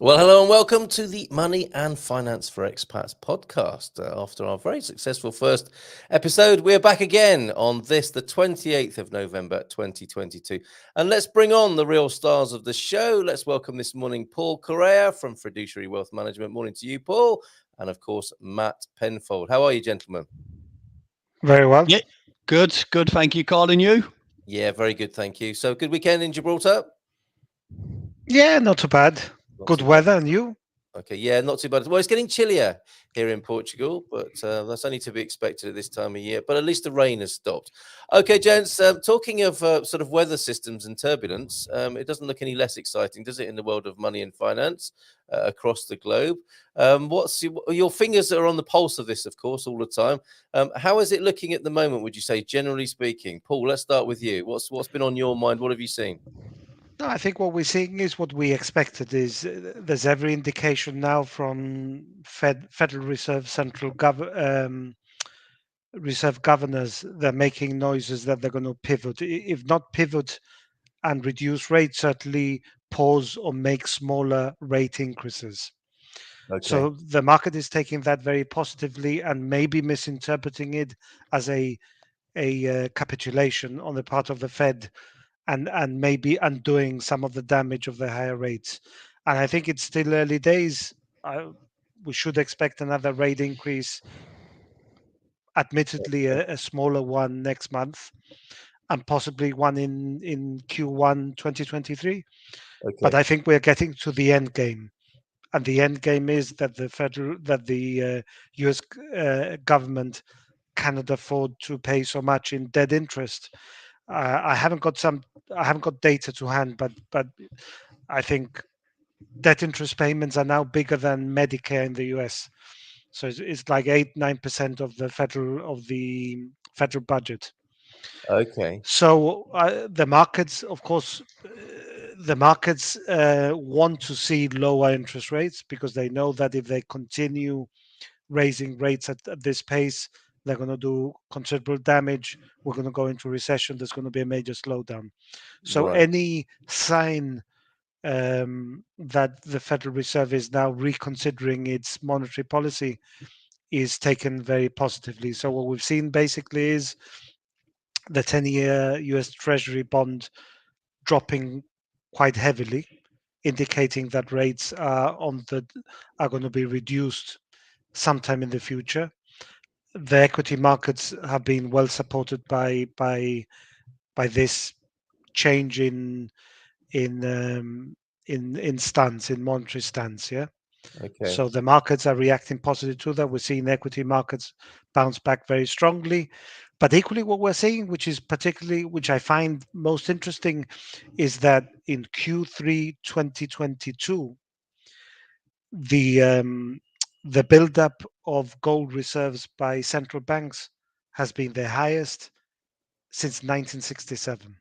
Well, hello and welcome to the Money and Finance for Expats podcast. After our very successful first episode, we're back again on this, the 28th of November, 2022. And let's bring on the real stars of the show. Let's welcome this morning Paul Correa from Fiduciary Wealth Management. Morning to you, Paul. And of course, Matt Penfold. How are you, gentlemen? Very well. Yeah, good. Thank you, Carl, and you. Yeah, very good. Thank you. So, good weekend in Gibraltar? Yeah, not too bad. Not Good too bad. weather, and you? Okay, yeah, not too bad. Well, it's getting chillier here in Portugal, but that's only to be expected at this time of year. But at least the rain has stopped. Okay, gents, talking of sort of weather systems and turbulence, it doesn't look any less exciting, does it, in the world of money and finance across the globe? What's your fingers are on the pulse of this, of course, all the time. How is it looking at the moment, would you say, generally speaking? Paul, let's start with you. What's been on your mind? What have you seen? No, I think what we're seeing is what we expected. Is there's every indication now from Federal Reserve Reserve governors, they're making noises that they're going to pivot. If not pivot and reduce rates, certainly pause or make smaller rate increases. Okay, So the market is taking that very positively and maybe misinterpreting it as a capitulation on the part of the Fed and maybe undoing some of the damage of the higher rates. And I think it's still early days. We should expect another rate increase, admittedly a smaller one next month, and possibly one in Q1 2023. But okay, I think we're getting to the end game. And the end game is that the US government cannot afford to pay so much in dead interest. I haven't got data to hand, but I think debt interest payments are now bigger than Medicare in the US. So it's like 8-9% of the federal budget. okay. So the markets, of course, the markets want to see lower interest rates because they know that if they continue raising rates at this pace, they're going to do considerable damage. We're going to go into recession. There's going to be a major slowdown. So Right. any sign that the Federal Reserve is now reconsidering its monetary policy is taken very positively. So what we've seen basically is the 10-year US Treasury bond dropping quite heavily, indicating that rates are going to be reduced sometime in the future. The equity markets have been well supported by this change in in stance, in monetary stance. Yeah. Okay. So the markets are reacting positively to that. We're seeing equity markets bounce back very strongly. But equally, what we're seeing, which I find most interesting, is that in Q3 2022, the um, the buildup of gold reserves by central banks has been the highest since 1967.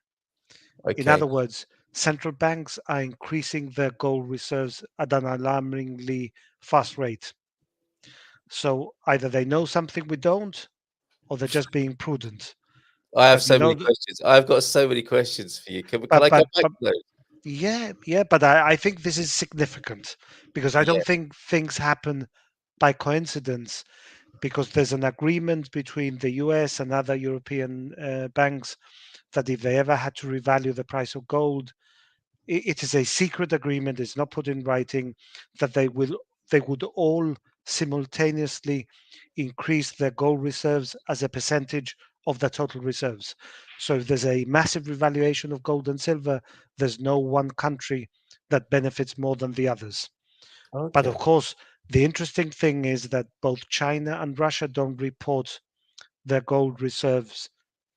In Okay. other words, central banks are increasing their gold reserves at an alarmingly fast rate. So either they know something we don't, or they're just being prudent. I have But you so know, many questions. I've got so many questions for you. Can but I come but back but to those? yeah. But I think this is significant because I Yeah. don't think things happen by coincidence. Because there's an agreement between the US and other European banks that if they ever had to revalue the price of gold, it is a secret agreement. It's not put in writing that they would all simultaneously increase their gold reserves as a percentage of the total reserves. So if there's a massive revaluation of gold and silver, there's no one country that benefits more than the others. But of Okay. course, the interesting thing is that both China and Russia don't report their gold reserves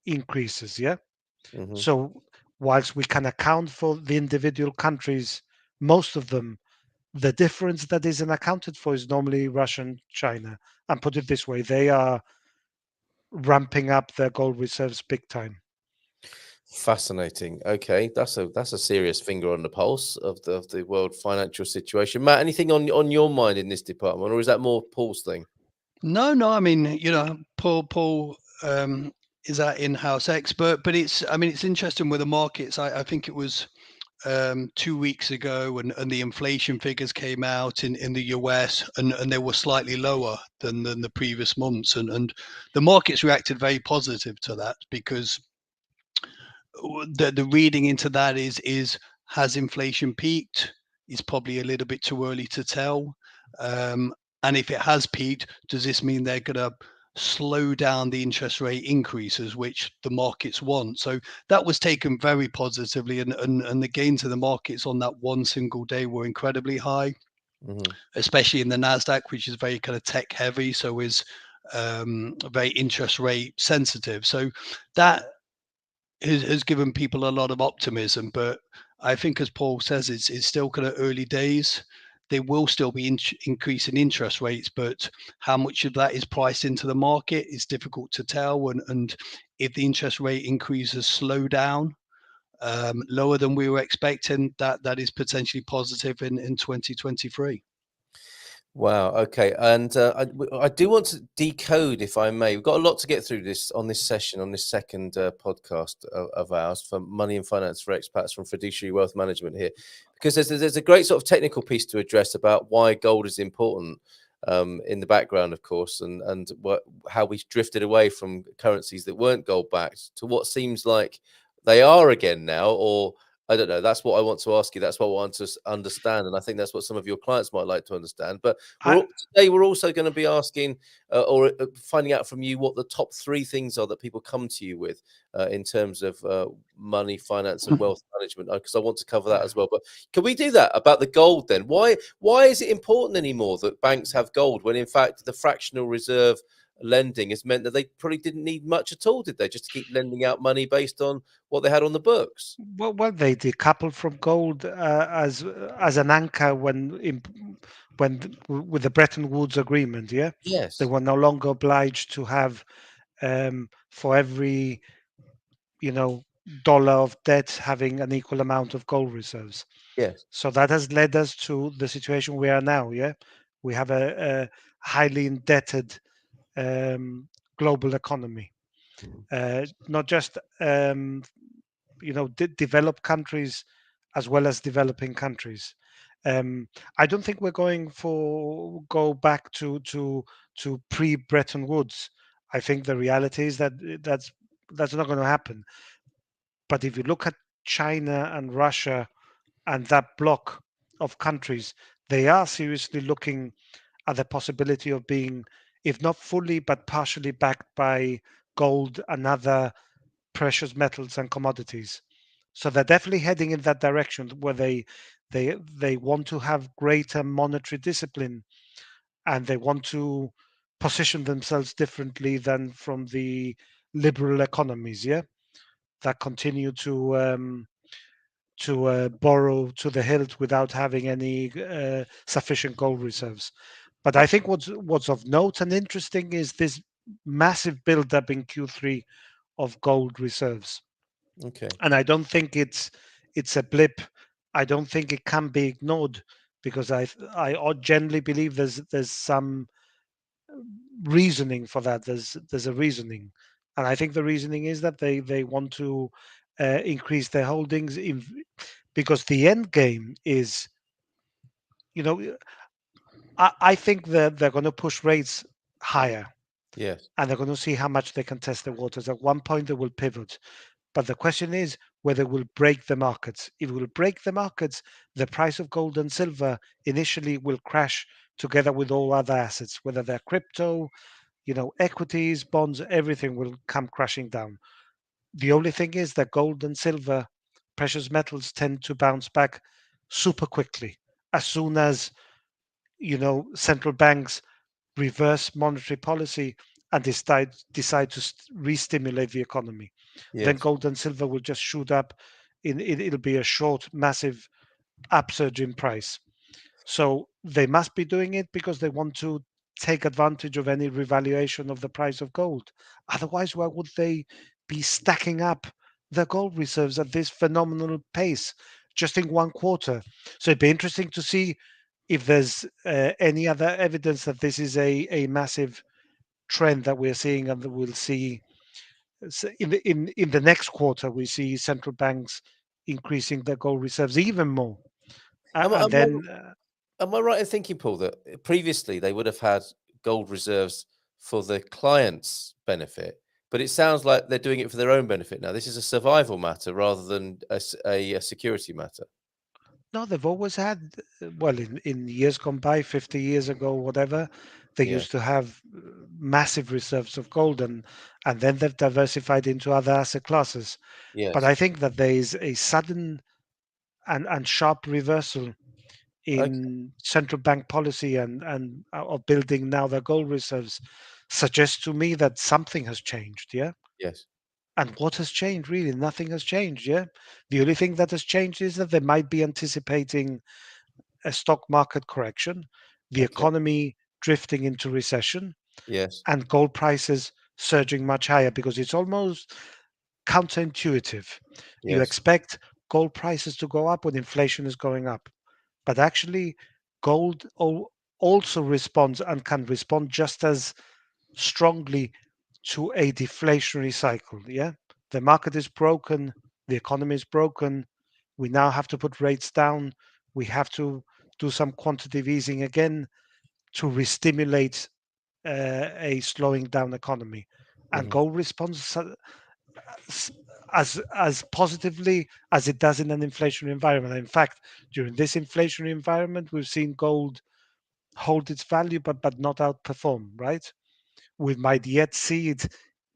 increases. Yeah. Hmm. So whilst we can account for the individual countries, most of them, the difference that isn't accounted for is normally Russia and China. And put it this way, they are ramping up their gold reserves big time. Fascinating. Okay, that's a serious finger on the pulse of the world financial situation. Matt, anything on your mind in this department, or is that more Paul's thing? No. I mean, Paul is our in-house expert, but it's. I mean, it's interesting with the markets. I think it was 2 weeks ago, and the inflation figures came out in the US, and they were slightly lower than the previous months, and the markets reacted very positive to that, because the reading into that is has inflation peaked? Is probably a little bit too early to tell. And if it has peaked, does this mean they're going to slow down the interest rate increases, which the markets want? So that was taken very positively, and the gains of the markets on that one single day were incredibly high, especially in the Nasdaq, which is very kind of tech heavy, so is very interest rate sensitive. So that has given people a lot of optimism. But I think, as Paul says, it's still kind of early days. They will still be increasing interest rates, but how much of that is priced into the market is difficult to tell. And if the interest rate increases slow down lower than we were expecting, that is potentially positive in 2023. Wow. Okay. And I do want to decode, if I may. We've got a lot to get through on this session, on this second podcast of ours for Money and Finance for Expats from Fiduciary Wealth Management here, because there's a great sort of technical piece to address about why gold is important in the background, of course, and how we've drifted away from currencies that weren't gold backed to what seems like they are again now, or I don't know. That's what I want to ask you. That's what I want to understand. And I think that's what some of your clients might like to understand. But today we're also going to be asking or finding out from you what the top 3 things are that people come to you with in terms of money, finance and wealth management, because I want to cover that as well. But can we do that about the gold then? Why is it important anymore that banks have gold when in fact the fractional reserve lending has meant that they probably didn't need much at all, did they? Just to keep lending out money based on what they had on the books. Well, they decoupled from gold as an anchor when with the Bretton Woods Agreement. Yeah, Yes. they were no longer obliged to have for every dollar of debt having an equal amount of gold reserves. Yes. So that has led us to the situation we are now. Yeah, we have a highly indebted global economy, not just developed countries as well as developing countries. I don't think we're go back to pre-Bretton Woods. I think the reality is that that's not going to happen. But if you look at China and Russia and that block of countries, they are seriously looking at the possibility of being, if not fully, but partially backed by gold and other precious metals and commodities. So they're definitely heading in that direction where they want to have greater monetary discipline, and they want to position themselves differently than from the liberal economies, yeah, that continue to borrow to the hilt without having any sufficient gold reserves. But I think what's of note and interesting is this massive build-up in Q3 of gold reserves. Okay. And I don't think it's a blip. I don't think it can be ignored, because I generally believe there's some reasoning for that. There's a reasoning, and I think the reasoning is that they want to increase their holdings because the end game is, I think that they're going to push rates higher. Yes. And they're going to see how much they can test the waters. At one point, they will pivot. But the question is whether it will break the markets. If it will break the markets, the price of gold and silver initially will crash together with all other assets, whether they're crypto, equities, bonds, everything will come crashing down. The only thing is that gold and silver, precious metals, tend to bounce back super quickly as soon as central banks reverse monetary policy and decide to re-stimulate the economy. Yes. Then gold and silver will just shoot up. It'll be a short, massive upsurge in price. So they must be doing it because they want to take advantage of any revaluation of the price of gold. Otherwise, why would they be stacking up their gold reserves at this phenomenal pace just in one quarter? So it'd be interesting to see if there's any other evidence that this is a massive trend that we're seeing, and that we'll see in the next quarter. We see central banks increasing their gold reserves even more. Am, I- And am, I, then, am I right in thinking, Paul, that previously they would have had gold reserves for the client's benefit, but it sounds like they're doing it for their own benefit now? This is a survival matter rather than a security matter. no, they've always had, well, in years gone by, 50 years ago, whatever, they Yeah. used to have massive reserves of gold, and then they've diversified into other asset classes. But Yes. I think that there is a sudden and sharp reversal Okay. in central bank policy and of building now their gold reserves suggests to me that something has changed. Yeah. Yes. And what has changed? Really, nothing has changed. Yeah. The only thing that has changed is that they might be anticipating a stock market correction, the Okay. economy drifting into recession, Yes. and gold prices surging much higher because it's almost counterintuitive. You Yes. expect gold prices to go up when inflation is going up, but actually, gold also responds and can respond just as strongly to a deflationary cycle. Yeah, the market is broken, the economy is broken. We now have to put rates down. We have to do some quantitative easing again to re-stimulate a slowing down economy. And Mhm. gold responds as positively as it does in an inflationary environment. In fact, during this inflationary environment, we've seen gold hold its value, but not outperform. Right? We might yet see it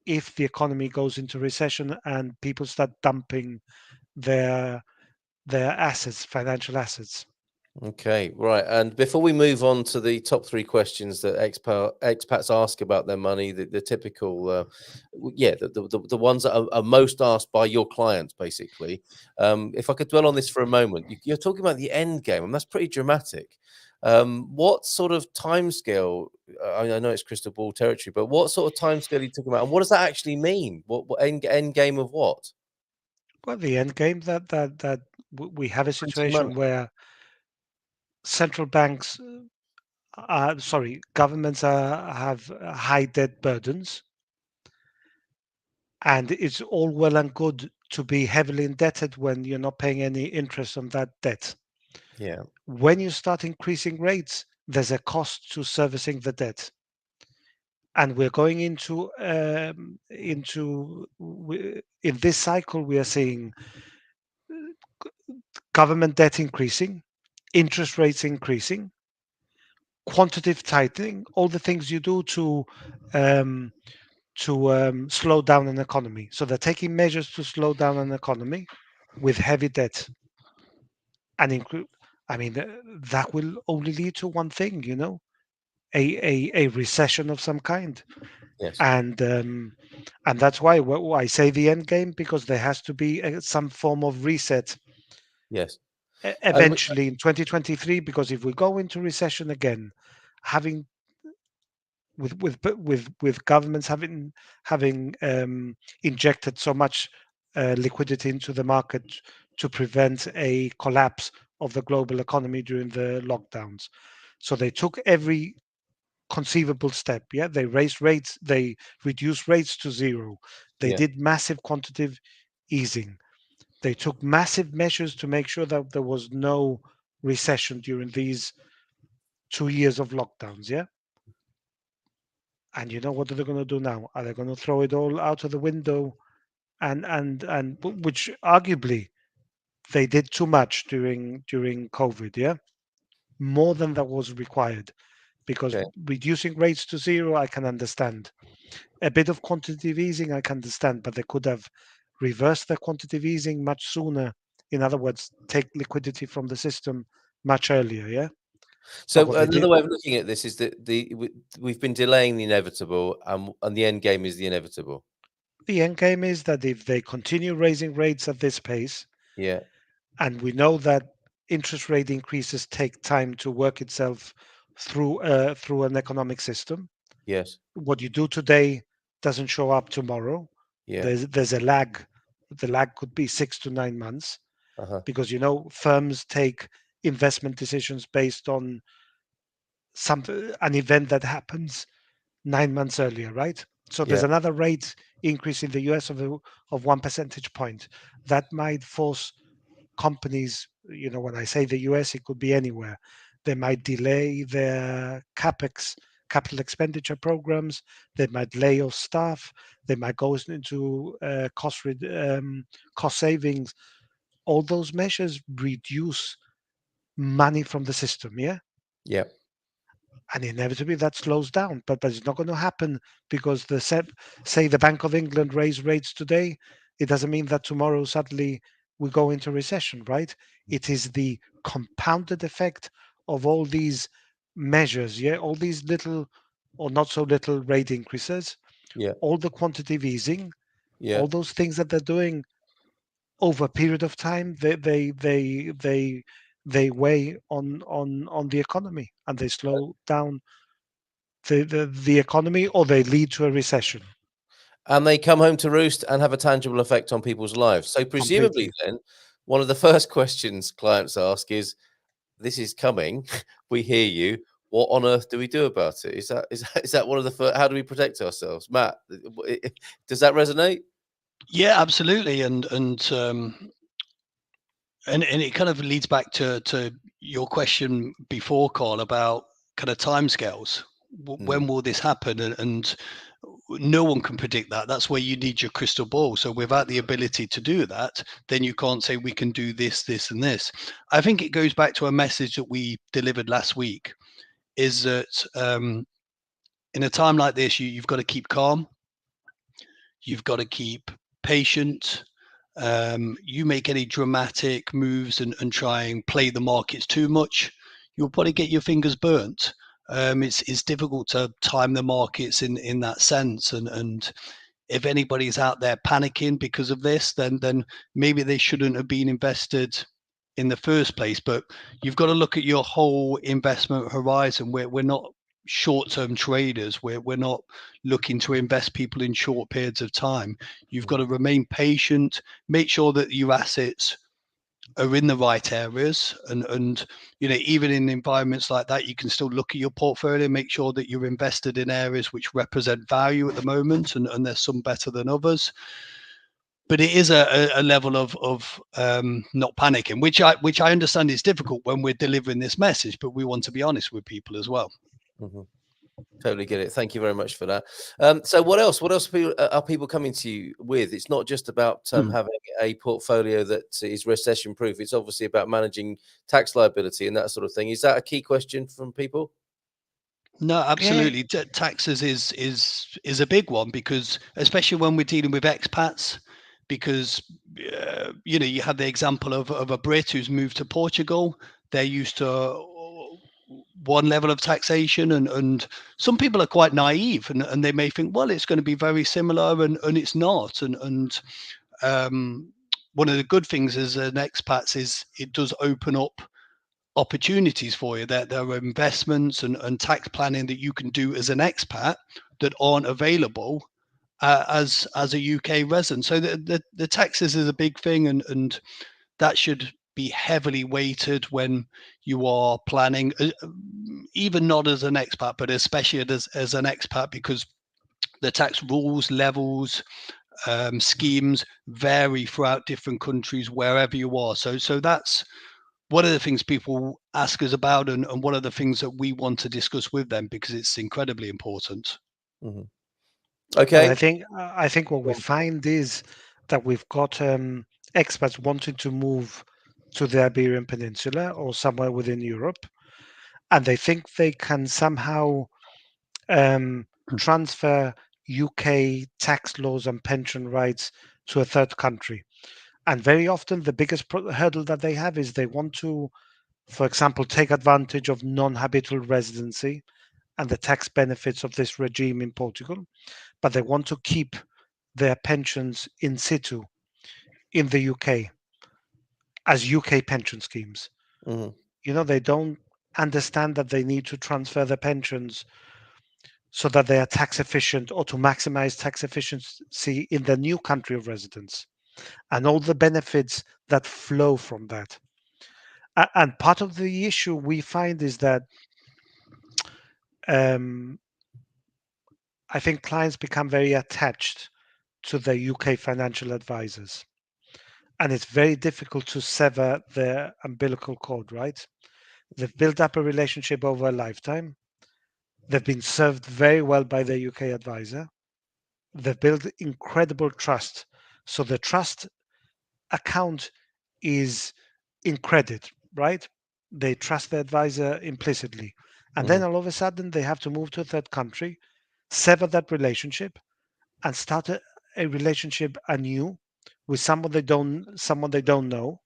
if the economy goes into recession and people start dumping their assets, financial assets. Okay, right. And before we move on to the top three questions that expats ask about their money, the typical, the ones that are most asked by your clients, basically. If I could dwell on this for a moment, you're talking about the end game, and that's pretty dramatic. What sort of timescale? I know it's crystal ball territory, but what sort of timescale are you talking about, and what does that actually mean? What end game of what? Well, the end game that we have a Printing situation money. where central banks, governments have high debt burdens, and it's all well and good to be heavily indebted when you're not paying any interest on that debt. Yeah. When you start increasing rates, there's a cost to servicing the debt, and we're going in this cycle. We are seeing government debt increasing, interest rates increasing, quantitative tightening, all the things you do um, to slow down an economy. So they're taking measures to slow down an economy with heavy debt and include. I mean, that will only lead to one thing, a recession of some kind, Yes. and that's why I say the end game, because there has to be some form of reset Yes. And eventually in 2023. Because if we go into recession again, having with governments having injected so much liquidity into the market to prevent a collapse of the global economy during the lockdowns. So they took every conceivable step. Yeah, they raised rates, they reduced rates to zero. They yeah. did massive quantitative easing. They took massive measures to make sure that there was no recession during these 2 years of lockdowns. Yeah. And you know what are they going to do now? Are they going to throw it all out of the window? Which arguably they did too much during COVID, yeah, more than that was required. Because Okay. reducing rates to zero, I can understand. A bit of quantitative easing, I can understand, but they could have reversed the quantitative easing much sooner. In other words, take liquidity from the system much earlier, yeah. But So what they another did, way of looking at this is that we've been delaying the inevitable, and the end game is the inevitable. the end game is that if they continue raising rates at this pace, Yeah. and we know that interest rate increases take time to work itself through an economic system. Yes. What you do today doesn't show up tomorrow. Yeah. There's a lag. The lag could be 6 to 9 months, Uh-huh. because firms take investment decisions based on an event that happens 9 months earlier, right? So there's Yeah. another rate increase in the US of 1 percentage point that might force companies, when I say the US, it could be anywhere. They might delay their capital expenditure programs. They might lay off staff. They might go into cost savings. All those measures reduce money from the system, yeah? Yeah. And inevitably that slows down. But it's not going to happen because say the Bank of England raised rates today. It doesn't mean that tomorrow suddenly we go into recession, right? It is the compounded effect of all these measures, yeah, all these little or not so little rate increases, Yeah. all the quantitative easing, Yeah. all those things that they're doing over a period of time. They weigh on the economy, and they slow down the economy, or they lead to a recession. And they come home to roost and have a tangible effect on people's lives. So presumably Completely. then, one of the first questions clients ask is, this is coming, we hear you, what on earth do we do about it? Is that one of the first, how do we protect ourselves? Matt, does that resonate? Yeah, absolutely. And it kind of leads back to your question before, Carl, about kind of timescales. When will this happen? And no one can predict that. That's where you need your crystal ball. So without the ability to do that, then you can't say we can do this, this, and this. I think it goes back to a message that we delivered last week, is that in a time like this, you've got to keep calm. You've got to keep patient. You make any dramatic moves and try and play the markets too much, you'll probably get your fingers burnt. It's difficult to time the markets in that sense, and if anybody's out there panicking because of this, then maybe they shouldn't have been invested in the first place. But you've got to look at your whole investment horizon. We're not short-term traders. We're not looking to invest people in short periods of time. You've got to remain patient, make sure that your assets are in the right areas, and even in environments like that, you can still look at your portfolio, make sure that you're invested in areas which represent value at the moment, and there's some better than others. But it is a level of not panicking, which I understand is difficult when we're delivering this message, but we want to be honest with people as well. Mm-hmm. Totally get it. Thank you very much for that. So what else are people coming to you with? It's not just about having a portfolio that is recession proof. It's obviously about managing tax liability and that sort of thing. Is that a key question from people? No, absolutely. Taxes is a big one, because especially when we're dealing with expats, because you have the example of a Brit who's moved to Portugal. They're used to one level of taxation, and some people are quite naive, and they may think, well, it's going to be very similar, and it's not. And one of the good things as an expat is it does open up opportunities for you. There are investments and tax planning that you can do as an expat that aren't available as a UK resident. So the taxes is a big thing, and that should be heavily weighted when you are planning, even not as an expat, but especially as an expat, because the tax rules, levels, schemes vary throughout different countries wherever you are. So that's one of the things people ask us about, and one of the things that we want to discuss with them, because it's incredibly important. Mm-hmm. And Okay. I think what we find is that we've got expats wanting to move to the Iberian Peninsula or somewhere within Europe, and they think they can somehow transfer UK tax laws and pension rights to a third country. And very often, the biggest hurdle that they have is they want to, for example, take advantage of non-habitual residency and the tax benefits of this regime in Portugal, but they want to keep their pensions in situ in the UK as UK pension schemes. Mm-hmm. They don't understand that they need to transfer their pensions so that they are tax efficient, or to maximize tax efficiency in the new country of residence and all the benefits that flow from that. And part of the issue we find is that I think clients become very attached to their UK financial advisors. and it's very difficult to sever the umbilical cord, right? They've built up a relationship over a lifetime. They've been served very well by their UK advisor. They've built incredible trust. So the trust account is in credit, right? They trust the advisor implicitly. And then all of a sudden they have to move to a third country, sever that relationship, and start a relationship anew with someone they don't know.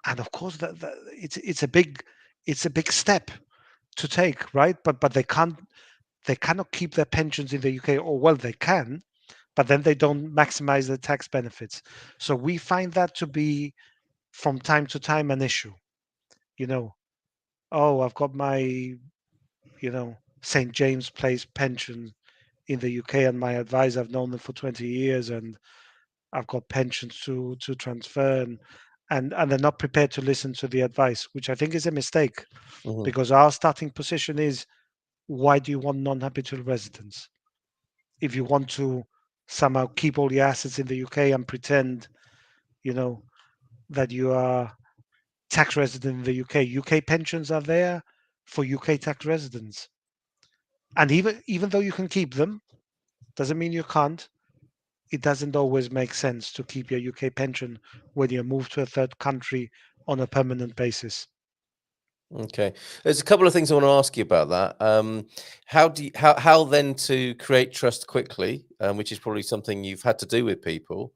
And of course it's a big step to take, right? But they cannot keep their pensions in the UK, or well, they can, but then they don't maximize the tax benefits. So we find that to be from time to time an issue. You know, oh, I've got my, St. James Place pension in the UK, and my advisor, I've known them for 20 years, and I've got pensions to transfer, and they're not prepared to listen to the advice, which I think is a mistake, because our starting position is, why do you want non-habitual residence? If you want to somehow keep all your assets in the UK and pretend, that you are tax resident in the UK. UK pensions are there for UK tax residents. And even though you can keep them, doesn't mean you can't. It doesn't always make sense to keep your UK pension when you move to a third country on a permanent basis. Okay, there's a couple of things I want to ask you about that. How then to create trust quickly, which is probably something you've had to do with people,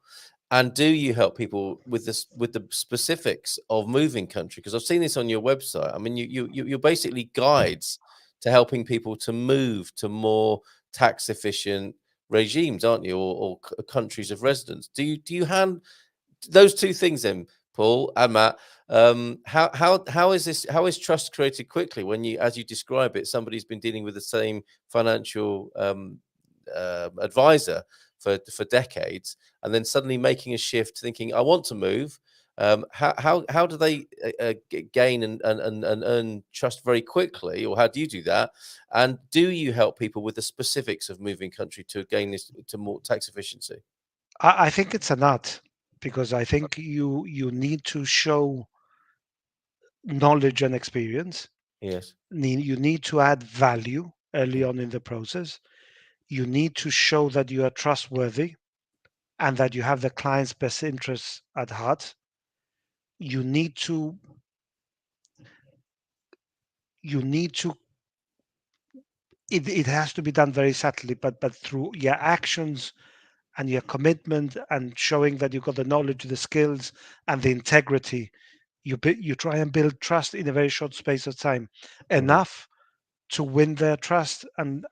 and do you help people with the specifics of moving country? Because I've seen this on your website. I mean, you're basically guides to helping people to move to more tax efficient regimes, aren't you, or countries of residence? Do you hand those two things then, Paul and Matt? How is trust created quickly when you, as you describe it, somebody's been dealing with the same financial advisor for decades, and then suddenly making a shift, thinking, I want to move. How do they gain and earn trust very quickly, or how do you do that? And do you help people with the specifics of moving country to gain this to more tax efficiency? I think it's an art, because I think you need to show knowledge and experience. Yes. You need to add value early on in the process. You need to show that you are trustworthy and that you have the client's best interests at heart. You need to it has to be done very subtly, but through your actions and your commitment and showing that you've got the knowledge, the skills, and the integrity, you try and build trust in a very short space of time, enough to win their trust and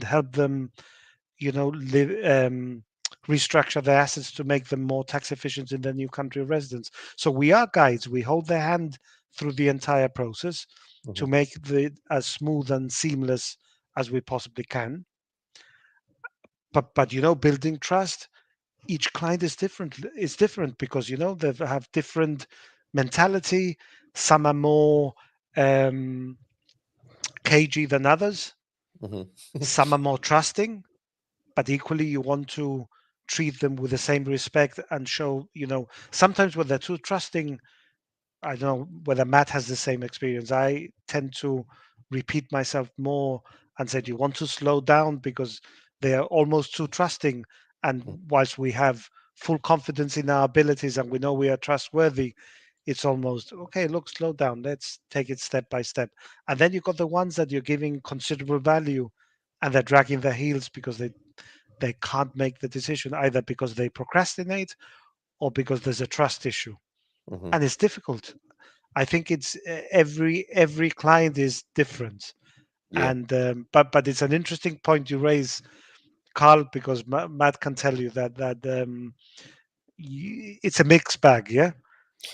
help them, restructure their assets to make them more tax efficient in their new country of residence. So we are guides. We hold their hand through the entire process to make it as smooth and seamless as we possibly can. But building trust, each client is different. It's different because they have different mentality. Some are more cagey than others. Some are more trusting, but equally you want to treat them with the same respect and show, sometimes when they're too trusting, I don't know whether Matt has the same experience. I tend to repeat myself more and say, do you want to slow down, because they are almost too trusting. And whilst we have full confidence in our abilities and we know we are trustworthy, it's almost, okay, look, slow down. Let's take it step by step. And then you've got the ones that you're giving considerable value and they're dragging their heels because they can't make the decision, either because they procrastinate or because there's a trust issue. And it's difficult. I think it's every client is different. And but it's an interesting point you raise, Carl, because Matt can tell you that it's a mixed bag. Yeah.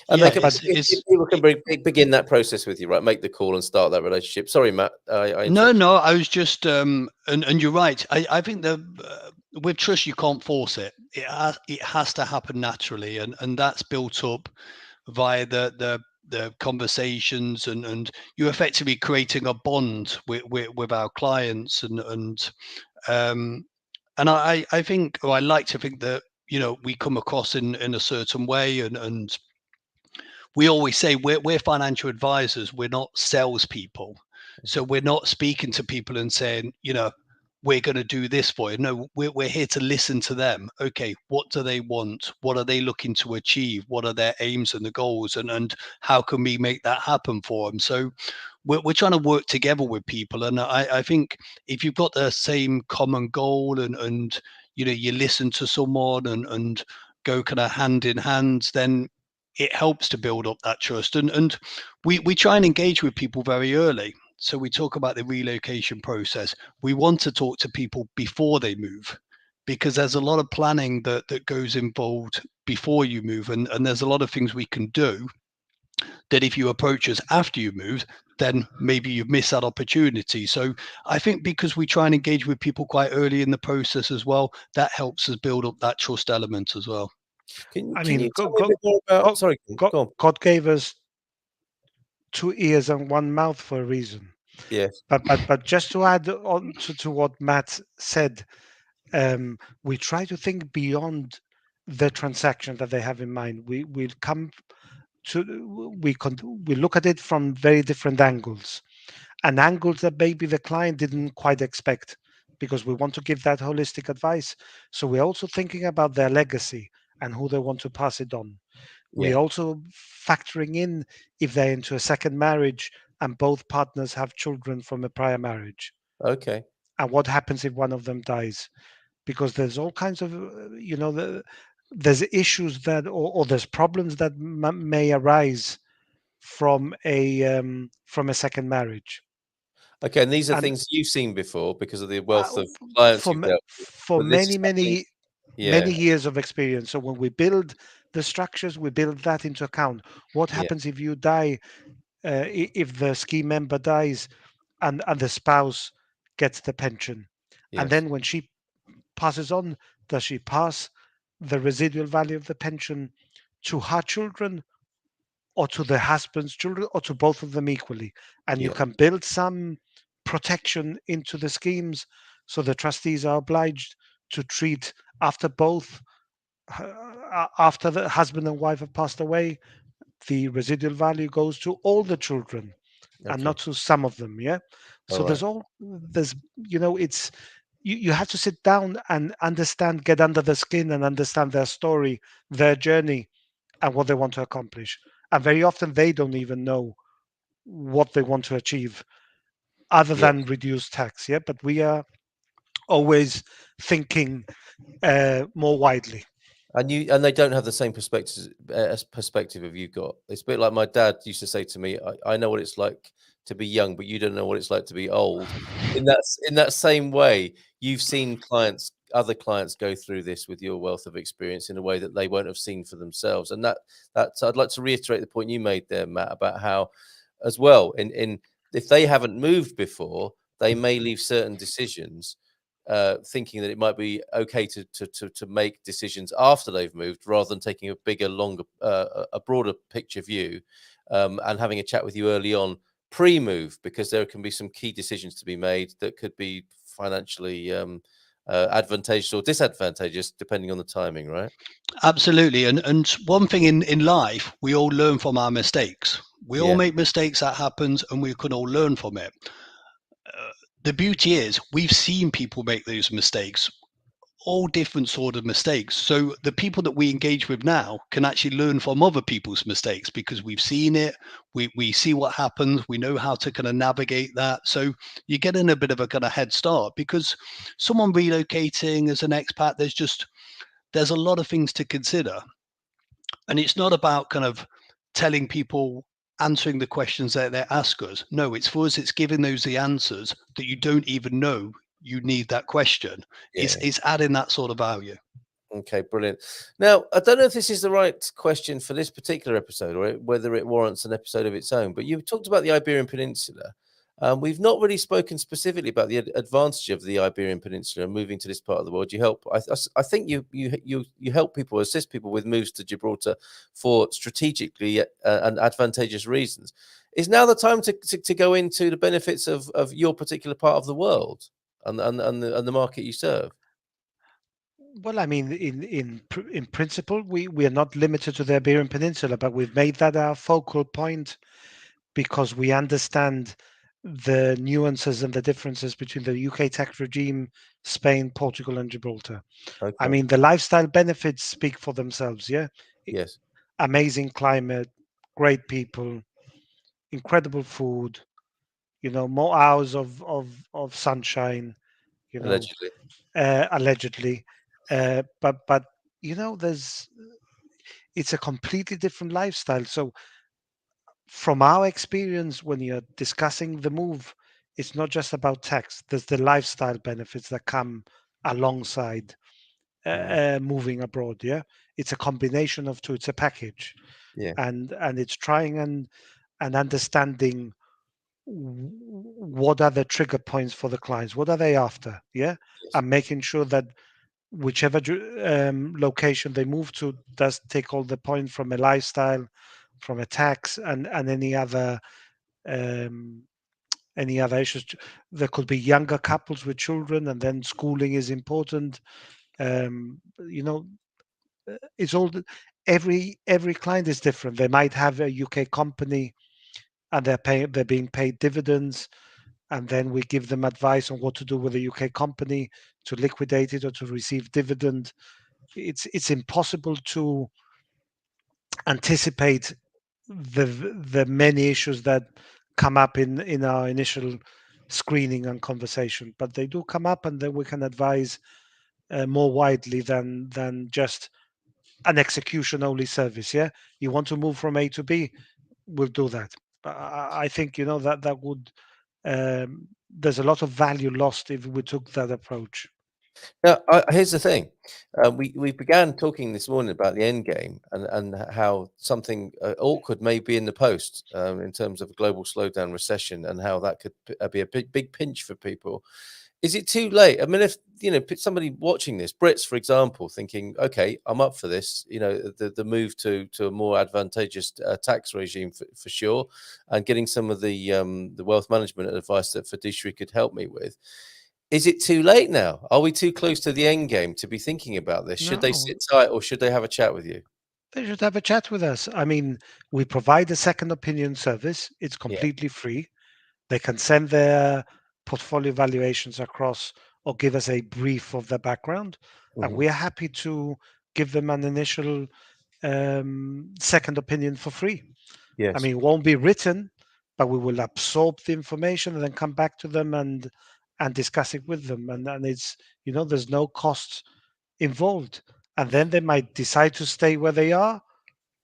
And it's people can begin that process with you, right? Make the call and start that relationship. Sorry, Matt. No, I was just and you're right. I think that with trust you can't force it. It has to happen naturally, and that's built up via the conversations, and you're effectively creating a bond with our clients, and I think, or I like to think that we come across in a certain way, and we always say we're financial advisors. We're not salespeople. So we're not speaking to people and saying, we're going to do this for you. No, we're here to listen to them. Okay, what do they want? What are they looking to achieve? What are their aims and the goals? And how can we make that happen for them? So we're trying to work together with people. And I think if you've got the same common goal and you listen to someone and go kind of hand in hand, then it helps to build up that trust. And we try and engage with people very early. So we talk about the relocation process. We want to talk to people before they move, because there's a lot of planning that goes involved before you move. And there's a lot of things we can do that if you approach us after you moved, then maybe you've missed that opportunity. So I think because we try and engage with people quite early in the process as well, that helps us build up that trust element as well. Can you tell me a bit more about? Sorry, go on. God gave us 2 ears and 1 mouth for a reason. Yes. But just to add on to what Matt said, we try to think beyond the transaction that they have in mind. We look at it from very different angles, and angles that maybe the client didn't quite expect, because we want to give that holistic advice. So we're also thinking about their legacy and who they want to pass it on. We're also factoring in if they're into a second marriage and both partners have children from a prior marriage. Okay. And what happens if one of them dies? Because there's all kinds of, there's issues that, or there's problems that may arise from a second marriage. Okay, and these are things you've seen before because of the wealth of clients you've dealt with. For many years of experience. So when we build the structures, we build that into account. What happens if you die, if the scheme member dies and the spouse gets the pension? Yes. And then when she passes on, does she pass the residual value of the pension to her children, or to the husband's children, or to both of them equally? And you can build some protection into the schemes, so the trustees are obliged to treat after the husband and wife have passed away, the residual value goes to all the children and not to some of them. So there's it's you have to sit down and understand, get under the skin and understand their story, their journey, and what they want to accomplish. And very often they don't even know what they want to achieve other than reduce tax. But we are always thinking more widely. And they don't have the same perspective of you've got. It's a bit like my dad used to say to me, I know what it's like to be young, but you don't know what it's like to be old. In that same way, you've seen other clients go through this with your wealth of experience in a way that they won't have seen for themselves. And that's I'd like to reiterate the point you made there, Matt, about how, as well, in if they haven't moved before, they may leave certain decisions thinking that it might be okay to make decisions after they've moved, rather than taking a bigger, longer, a broader picture view, and having a chat with you early on pre-move, because there can be some key decisions to be made that could be financially advantageous or disadvantageous depending on the timing, right? Absolutely. And one thing in life, we all learn from our mistakes. We all make mistakes, that happens, and we can all learn from it. The beauty is we've seen people make those mistakes, all different sort of mistakes. So the people that we engage with now can actually learn from other people's mistakes, because we've seen it. We see what happens. We know how to kind of navigate that. So you're getting a bit of a kind of head start, because someone relocating as an expat, there's a lot of things to consider. And it's not about kind of telling people, answering the questions that they ask us. No, it's for us, it's giving those the answers that you don't even know you need that question. It's adding that sort of value. Okay, brilliant. Now, I don't know if this is the right question for this particular episode, or whether it warrants an episode of its own, but you've talked about the Iberian Peninsula. We've not really spoken specifically about the advantage of the Iberian Peninsula and moving to this part of the world. You help, I think you help people, assist people with moves to Gibraltar for strategically and advantageous reasons. Is now the time to go into the benefits of your particular part of the world and the market you serve? Well, I mean, in principle, we are not limited to the Iberian Peninsula, but we've made that our focal point because we understand the nuances and the differences between the UK tax regime, Spain, Portugal, and Gibraltar. I Okay. mean, the lifestyle benefits speak for themselves. Yeah, Yes. amazing climate, great people, incredible food. More hours of sunshine. You know, Allegedly. allegedly, but there's it's a completely different lifestyle. So from our experience, when you're discussing the move, it's not just about tax. There's the lifestyle benefits that come alongside Mm. moving abroad. Yeah, it's a combination of two. It's a package, Yeah. and it's trying and understanding what are the trigger points for the clients. What are they after? Yeah, Yes. and making sure that whichever location they move to does take all the points from a lifestyle, from a tax, and um, any other issues. There could be younger couples with children, and then schooling is important. Um, you know, it's all every client is different. They might have a UK company and they're being paid dividends, and then we give them advice on what to do with the UK company to liquidate it or to receive dividend. It's impossible to anticipate the many issues that come up in our initial screening and conversation, but they do come up, and then we can advise more widely than just an execution only service. Yeah, you want to move from A to B, we'll do that. I think that would there's a lot of value lost if we took that approach. Now, here's the thing. We began talking this morning about the end game and how something awkward may be in the post in terms of a global slowdown, recession, and how that could be a big pinch for people. Is it too late? I mean, if somebody watching this, Brits, for example, thinking, "Okay, I'm up for this," the move to a more advantageous tax regime for sure, and getting some of the wealth management advice that fiduciary could help me with. Is it too late now? Are we too close to the end game to be thinking about this? Should they No, sit tight or should they have a chat with you? they should have a chat with us. I mean, we provide a second opinion service. It's Yeah. completely free. They can send their portfolio valuations across or give us a brief of their background, and Hmm. we are happy to give them an initial second opinion for free. I Yes. mean, it won't be written, but we will absorb the information and then come back to them and discuss it with them. And it's there's no cost involved. And then they might decide to stay where they are,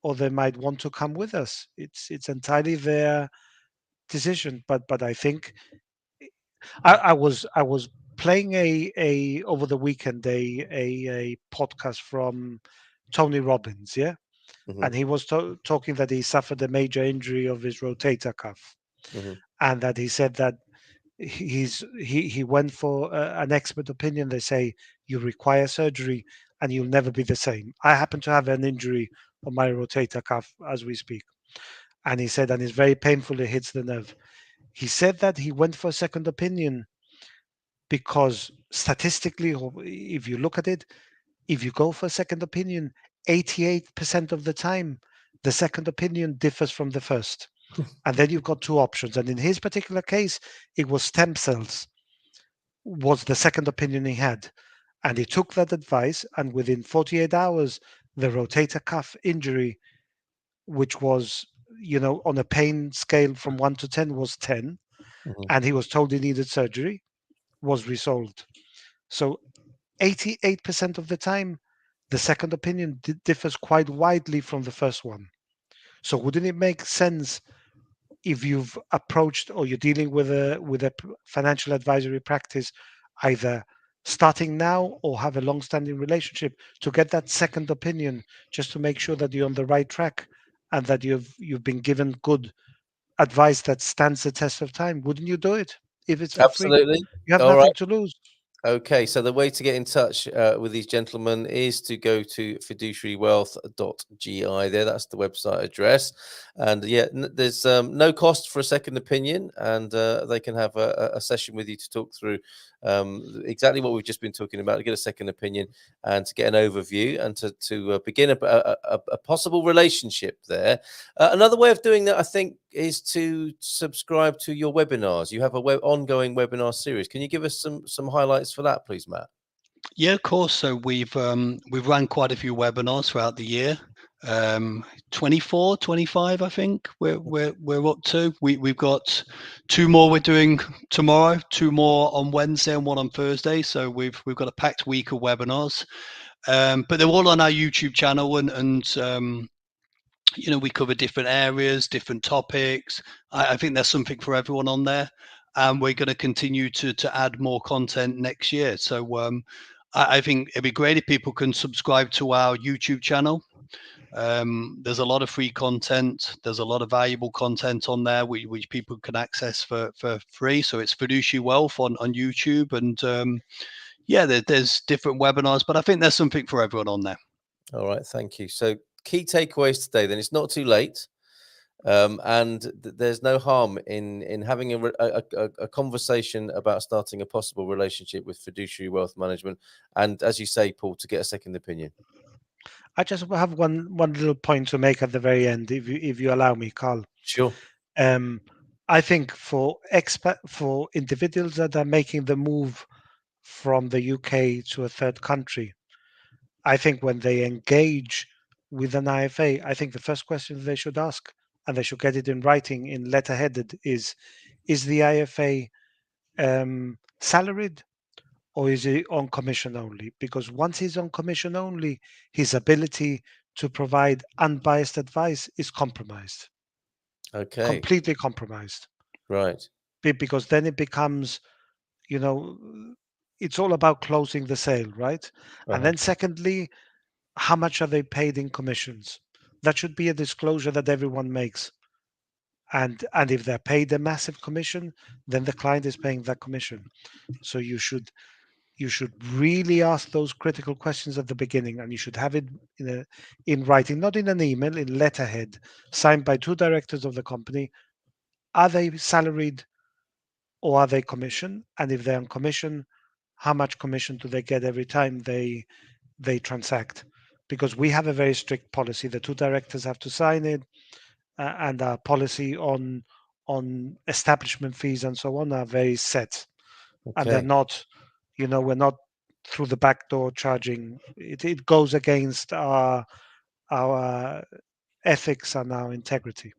or they might want to come with us. It's entirely their decision. But I think I was playing a over the weekend a podcast from Tony Robbins, yeah, Hmm. and he was talking that he suffered a major injury of his rotator cuff, Hmm. and that he said that he went for an expert opinion. They say you require surgery and you'll never be the same. I happen to have an injury on my rotator cuff as we speak, and he said, and it's very painful. It hits the nerve. He said that he went for a second opinion because statistically, or if you look at it, if you go for a second opinion, 88% of the time, the second opinion differs from the first. And then you've got two options. And in his particular case, it was stem cells was the second opinion he had. And he took that advice, and within 48 hours, the rotator cuff injury, which was, on a pain scale from 1 to 10, was 10, Hmm. and he was told he needed surgery, was resolved. So 88% of the time, the second opinion differs quite widely from the first one. So wouldn't it make sense if you've approached or you're dealing with a financial advisory practice, either starting now or have a long-standing relationship, to get that second opinion, just to make sure that you're on the right track and that you've been given good advice that stands the test of time? Wouldn't you do it if it's for free? Absolutely. You have All right. nothing to lose. Okay, so the way to get in touch with these gentlemen is to go to fiduciarywealth.gi. That's the website address. And there's no cost for a second opinion, and they can have a session with you to talk through exactly what we've just been talking about, to get a second opinion and to get an overview and to begin a possible relationship there. Another way of doing that, I think, is to subscribe to your webinars. You have a ongoing webinar series. Can you give us some highlights for that, please, Matt? Yeah, of course. So we've run quite a few webinars throughout the year. 24, 25, I think we're up to. We've got 2 more we're doing tomorrow, 2 more on Wednesday and 1 on Thursday. So we've got a packed week of webinars. But they're all on our YouTube channel, and we cover different areas, different topics. I think there's something for everyone on there, and we're going to continue to add more content next year. So I think it'd be great if people can subscribe to our YouTube channel. There's a lot of free content. There's a lot of valuable content on there which people can access for free. So it's Fiduciary Wealth on YouTube, and there's different webinars, but I think there's something for everyone on there. All right, thank you. So key takeaways today, then. It's not too late, and there's no harm in having a conversation about starting a possible relationship with Fiduciary Wealth Management, and, as you say, Paul, to get a second opinion. I just have one little point to make at the very end, if you allow me, Carl. Sure. I think for individuals that are making the move from the UK to a third country, I think when they engage with an IFA, I think the first question they should ask, and they should get it in writing, in letterheaded, is the IFA salaried, or is he on commission only? Because once he's on commission only, his ability to provide unbiased advice is compromised. Okay. Completely compromised. Right. Because then it becomes, it's all about closing the sale, right? And then secondly, how much are they paid in commissions? That should be a disclosure that everyone makes. And if they're paid a massive commission, then the client is paying that commission. So you should really ask those critical questions at the beginning, and you should have it in writing, not in an email, in letterhead, signed by 2 directors of the company. Are they salaried or are they commission? And if they're on commission, how much commission do they get every time they transact? Because we have a very strict policy. The 2 directors have to sign it, and our policy on establishment fees and so on are very set. And they're not, we're not through the back door charging. It goes against our ethics and our integrity.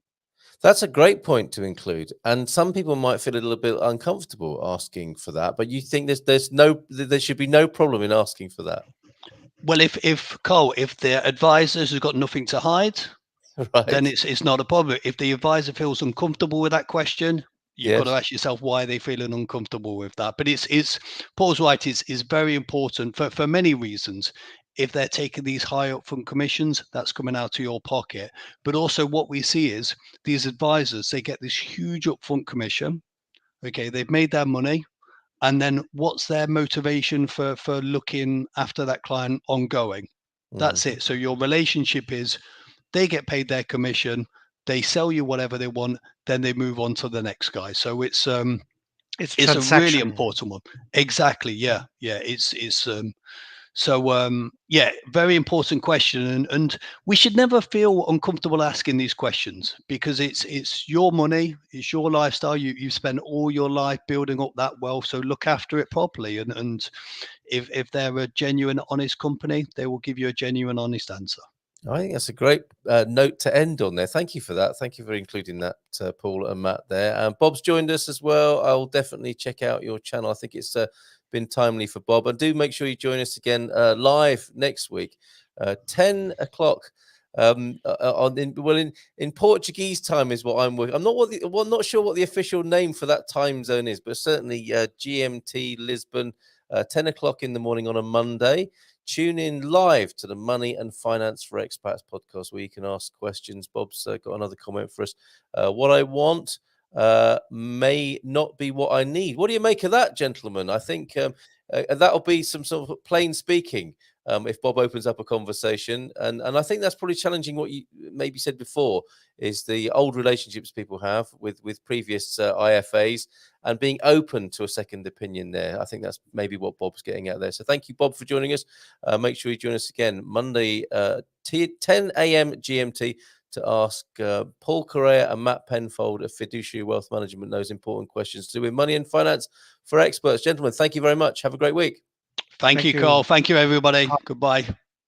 That's a great point to include, and some people might feel a little bit uncomfortable asking for that. But you think there should be no problem in asking for that? Well, if Cole, if the advisors have got nothing to hide, right, then it's not a problem. If the advisor feels uncomfortable with that question, you've got to ask yourself why they're feeling uncomfortable with that. But it's Paul's right. Is very important for many reasons. If they're taking these high upfront commissions, that's coming out of your pocket. But also what we see is these advisors, they get this huge upfront commission. Okay, they've made their money. And then what's their motivation for looking after that client ongoing? That's it. So your relationship is they get paid their commission, they sell you whatever they want, then they move on to the next guy. So it's a really important one. Exactly. Yeah. Very important question, and we should never feel uncomfortable asking these questions, because it's your money, it's your lifestyle. You spend all your life building up that wealth, so look after it properly. And if they're a genuine, honest company, they will give you a genuine, honest answer. I think that's a great note to end on there. Thank you for that. Thank you for including that, Paul and Matt there. Bob's joined us as well. I'll definitely check out your channel. I think it's been timely for Bob. And do make sure you join us again live next week, 10 o'clock. In Portuguese time is what I'm working. I'm not sure what the official name for that time zone is, but certainly GMT Lisbon, 10 o'clock in the morning on a Monday. Tune in live to the Money and Finance for Expats podcast, where you can ask questions. Bob's got another comment for us. What I want may not be what I need. What do you make of that, gentlemen? I think and that'll be some sort of plain speaking. If Bob opens up a conversation, and I think that's probably challenging what you maybe said before, is the old relationships people have with previous IFAs and being open to a second opinion there. I think that's maybe what Bob's getting at there. So thank you, Bob, for joining us. Make sure you join us again Monday, 10 a.m. GMT, to ask Paul Correa and Matt Penfold of Fiduciary Wealth Management those important questions to do with money and finance for experts. Gentlemen, thank you very much. Have a great week. Thank you, Carl. Thank you, everybody. Goodbye.